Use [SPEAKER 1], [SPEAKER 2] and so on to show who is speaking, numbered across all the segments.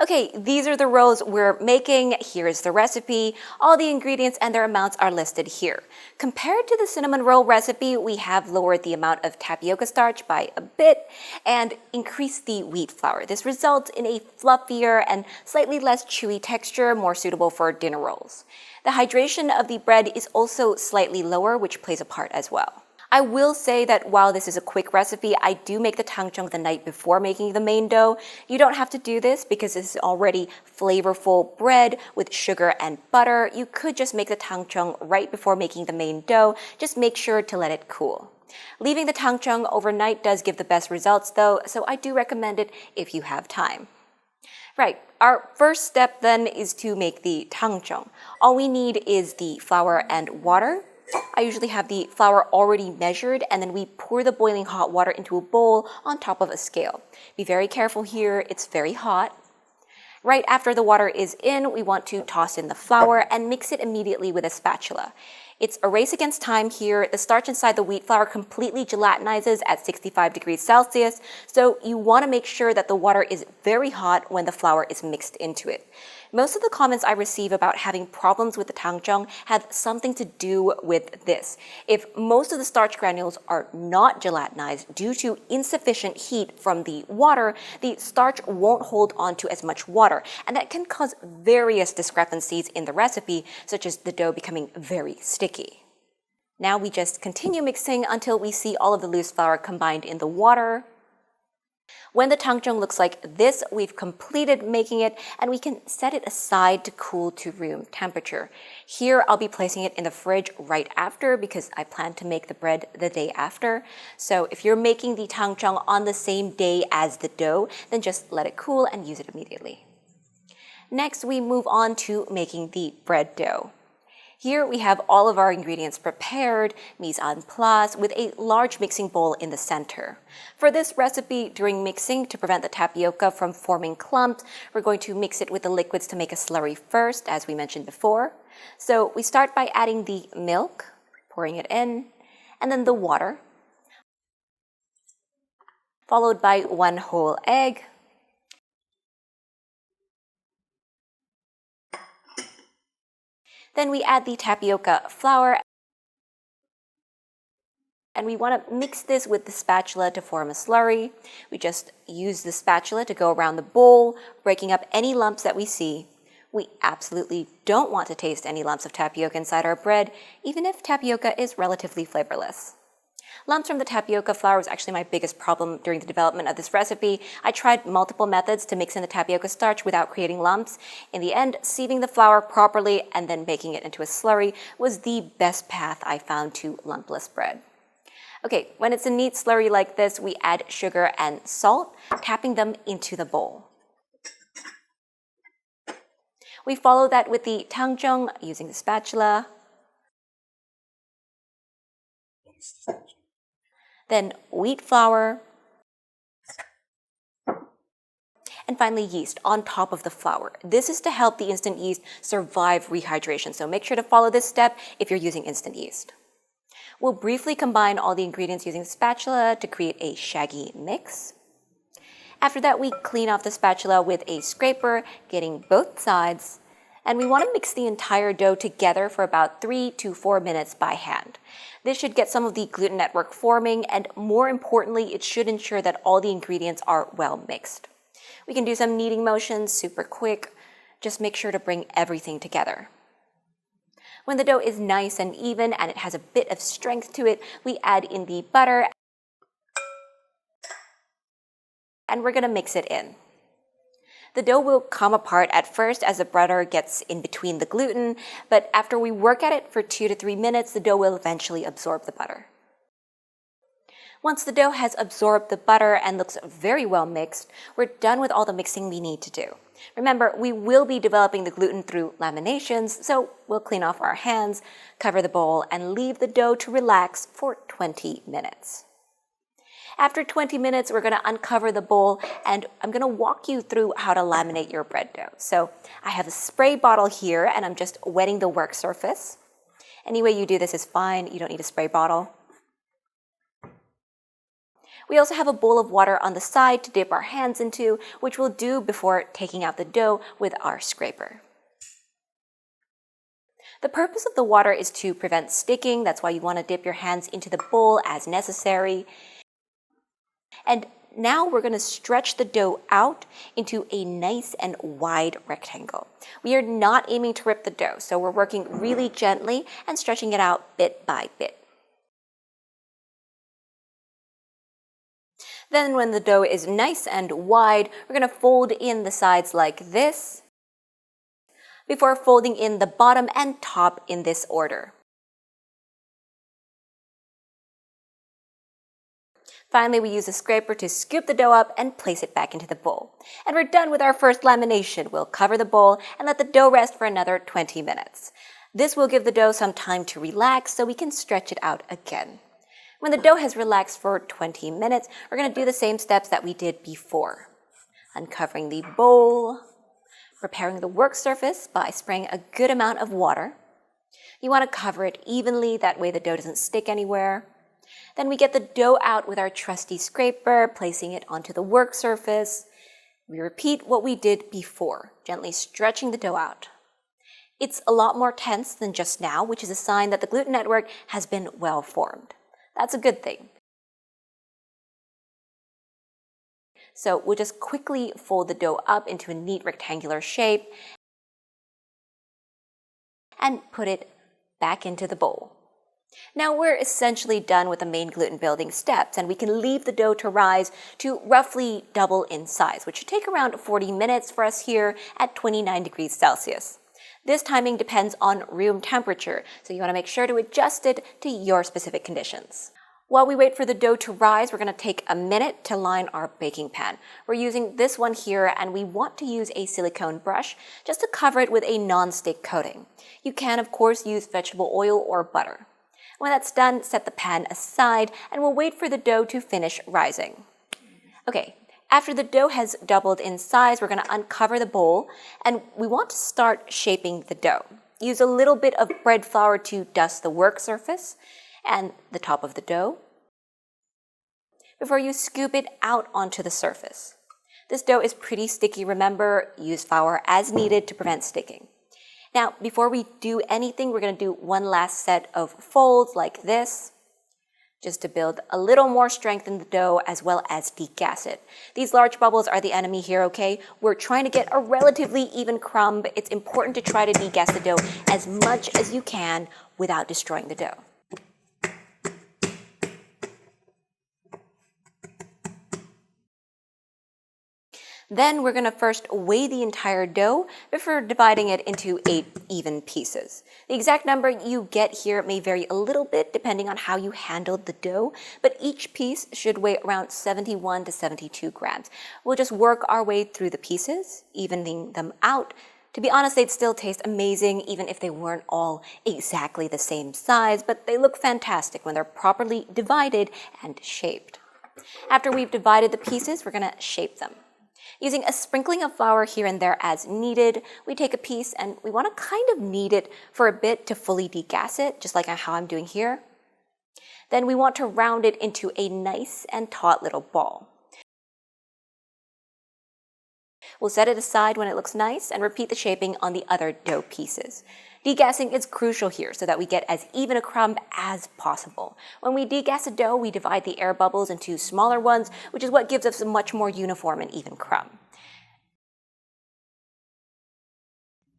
[SPEAKER 1] Okay, these are the rolls we're making. Here's the recipe. All the ingredients and their amounts are listed here. Compared to the cinnamon roll recipe, we have lowered the amount of tapioca starch by a bit and increased the wheat flour. This results in a fluffier and slightly less chewy texture, more suitable for dinner rolls. The hydration of the bread is also slightly lower, which plays a part as well. I will say that while this is a quick recipe, I do make the tangzhong the night before making the main dough. You don't have to do this because this is already flavorful bread with sugar and butter. You could just make the tangzhong right before making the main dough. Just make sure to let it cool. Leaving the tangzhong overnight does give the best results though, so I do recommend it if you have time. Right, our first step then is to make the tangzhong. All we need is the flour and water. I usually have the flour already measured, and then we pour the boiling hot water into a bowl on top of a scale. Be very careful here, it's very hot. Right after the water is in, we want to toss in the flour and mix it immediately with a spatula. It's a race against time here. The starch inside the wheat flour completely gelatinizes at 65 degrees Celsius, so you want to make sure that the water is very hot when the flour is mixed into it. Most of the comments I receive about having problems with the tangzhong have something to do with this. If most of the starch granules are not gelatinized due to insufficient heat from the water, the starch won't hold on to as much water, and that can cause various discrepancies in the recipe, such as the dough becoming very sticky. Now we just continue mixing until we see all of the loose flour combined in the water. When the tangzhong looks like this, we've completed making it, and we can set it aside to cool to room temperature. Here, I'll be placing it in the fridge right after because I plan to make the bread the day after. So if you're making the tangzhong on the same day as the dough, then just let it cool and use it immediately. Next, we move on to making the bread dough. Here we have all of our ingredients prepared, mise en place, with a large mixing bowl in the center. For this recipe, during mixing, to prevent the tapioca from forming clumps, we're going to mix it with the liquids to make a slurry first, as we mentioned before. So we start by adding the milk, pouring it in, and then the water, followed by 1 whole egg, then we add the tapioca flour, and we want to mix this with the spatula to form a slurry. We just use the spatula to go around the bowl, breaking up any lumps that we see. We absolutely don't want to taste any lumps of tapioca inside our bread, even if tapioca is relatively flavorless. Lumps from the tapioca flour was actually my biggest problem during the development of this recipe. I tried multiple methods to mix in the tapioca starch without creating lumps. In the end, sieving the flour properly and then making it into a slurry was the best path I found to lumpless bread. Okay, when it's a neat slurry like this, we add sugar and salt, tapping them into the bowl. We follow that with the tangzhong using the spatula. Then wheat flour, and finally yeast on top of the flour. This is to help the instant yeast survive rehydration, so make sure to follow this step if you're using instant yeast. We'll briefly combine all the ingredients using the spatula to create a shaggy mix. After that, we clean off the spatula with a scraper, getting both sides, and we want to mix the entire dough together for about 3 to 4 minutes by hand. This should get some of the gluten network forming, and more importantly, it should ensure that all the ingredients are well mixed. We can do some kneading motions super quick. Just make sure to bring everything together. When the dough is nice and even and it has a bit of strength to it, we add in the butter, and we're going to mix it in. The dough will come apart at first as the butter gets in between the gluten, but after we work at it for 2 to 3 minutes, the dough will eventually absorb the butter. Once the dough has absorbed the butter and looks very well mixed, we're done with all the mixing we need to do. Remember, we will be developing the gluten through laminations, so we'll clean off our hands, cover the bowl, and leave the dough to relax for 20 minutes. After 20 minutes, we're going to uncover the bowl, and I'm going to walk you through how to laminate your bread dough. So I have a spray bottle here, and I'm just wetting the work surface. Any way you do this is fine. You don't need a spray bottle. We also have a bowl of water on the side to dip our hands into, which we'll do before taking out the dough with our scraper. The purpose of the water is to prevent sticking. That's why you want to dip your hands into the bowl as necessary. And now we're going to stretch the dough out into a nice and wide rectangle. We are not aiming to rip the dough, so we're working really gently and stretching it out bit by bit. Then when the dough is nice and wide, we're going to fold in the sides like this, before folding in the bottom and top in this order. Finally, we use a scraper to scoop the dough up and place it back into the bowl. And we're done with our first lamination. We'll cover the bowl and let the dough rest for another 20 minutes. This will give the dough some time to relax so we can stretch it out again. When the dough has relaxed for 20 minutes, we're going to do the same steps that we did before. Uncovering the bowl, preparing the work surface by spraying a good amount of water. You want to cover it evenly, that way the dough doesn't stick anywhere. Then we get the dough out with our trusty scraper, placing it onto the work surface. We repeat what we did before, gently stretching the dough out. It's a lot more tense than just now, which is a sign that the gluten network has been well formed. That's a good thing. So we'll just quickly fold the dough up into a neat rectangular shape and put it back into the bowl. Now we're essentially done with the main gluten building steps, and we can leave the dough to rise to roughly double in size, which should take around 40 minutes for us here at 29 degrees Celsius. This timing depends on room temperature, so you want to make sure to adjust it to your specific conditions. While we wait for the dough to rise, we're going to take a minute to line our baking pan. We're using this one here, and we want to use a silicone brush just to cover it with a non-stick coating. You can, of course, use vegetable oil or butter. When that's done, set the pan aside, and we'll wait for the dough to finish rising. Okay. After the dough has doubled in size, we're going to uncover the bowl, and we want to start shaping the dough. Use a little bit of bread flour to dust the work surface and the top of the dough before you scoop it out onto the surface. This dough is pretty sticky, remember, use flour as needed to prevent sticking. Now, before we do anything, we're going to do one last set of folds like this, just to build a little more strength in the dough as well as degas it. These large bubbles are the enemy here, okay? We're trying to get a relatively even crumb. It's important to try to degas the dough as much as you can without destroying the dough. Then we're going to first weigh the entire dough before dividing it into 8 even pieces. The exact number you get here may vary a little bit depending on how you handled the dough, but each piece should weigh around 71 to 72 grams. We'll just work our way through the pieces, evening them out. To be honest, they'd still taste amazing even if they weren't all exactly the same size, but they look fantastic when they're properly divided and shaped. After we've divided the pieces, we're going to shape them. Using a sprinkling of flour here and there as needed, we take a piece and we want to kind of knead it for a bit to fully degas it, just like how I'm doing here. Then we want to round it into a nice and taut little ball. We'll set it aside when it looks nice and repeat the shaping on the other dough pieces. Degassing is crucial here so that we get as even a crumb as possible. When we degas a dough, we divide the air bubbles into smaller ones, which is what gives us a much more uniform and even crumb.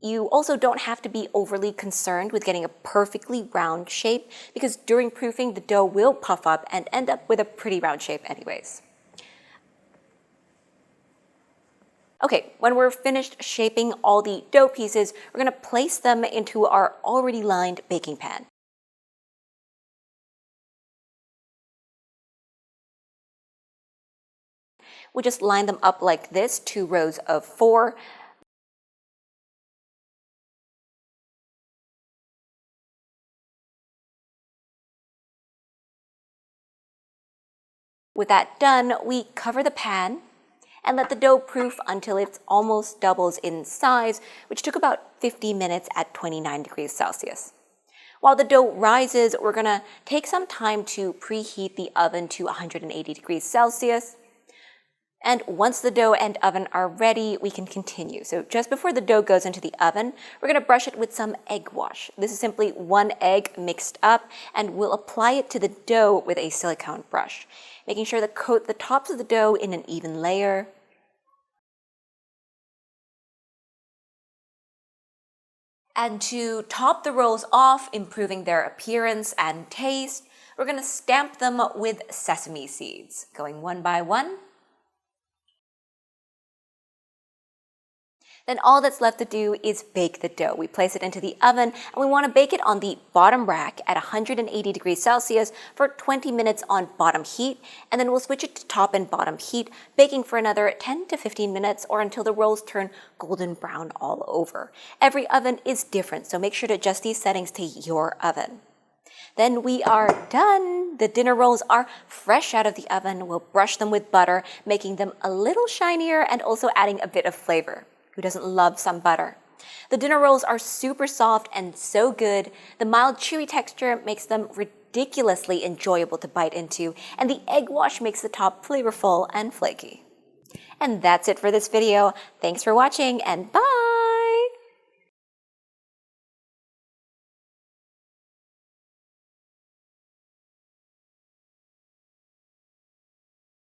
[SPEAKER 1] You also don't have to be overly concerned with getting a perfectly round shape because during proofing, the dough will puff up and end up with a pretty round shape anyways. Okay, when we're finished shaping all the dough pieces, we're going to place them into our already lined baking pan. We just line them up like this, 2 rows of 4. With that done, we cover the pan and let the dough proof until it almost doubles in size, which took about 50 minutes at 29 degrees Celsius. While the dough rises, we're gonna take some time to preheat the oven to 180 degrees Celsius. And once the dough and oven are ready, we can continue. So just before the dough goes into the oven, we're going to brush it with some egg wash. This is simply 1 egg mixed up, and we'll apply it to the dough with a silicone brush, making sure to coat the tops of the dough in an even layer. And to top the rolls off, improving their appearance and taste, we're going to stamp them with sesame seeds, going one by one. Then all that's left to do is bake the dough. We place it into the oven, and we want to bake it on the bottom rack at 180 degrees Celsius for 20 minutes on bottom heat, and then we'll switch it to top and bottom heat, baking for another 10 to 15 minutes or until the rolls turn golden brown all over. Every oven is different, so make sure to adjust these settings to your oven. Then we are done. The dinner rolls are fresh out of the oven. We'll brush them with butter, making them a little shinier and also adding a bit of flavor. Who doesn't love some butter? The dinner rolls are super soft and so good. The mild chewy texture makes them ridiculously enjoyable to bite into, and the egg wash makes the top flavorful and flaky. And that's it for this video. Thanks for watching, and bye!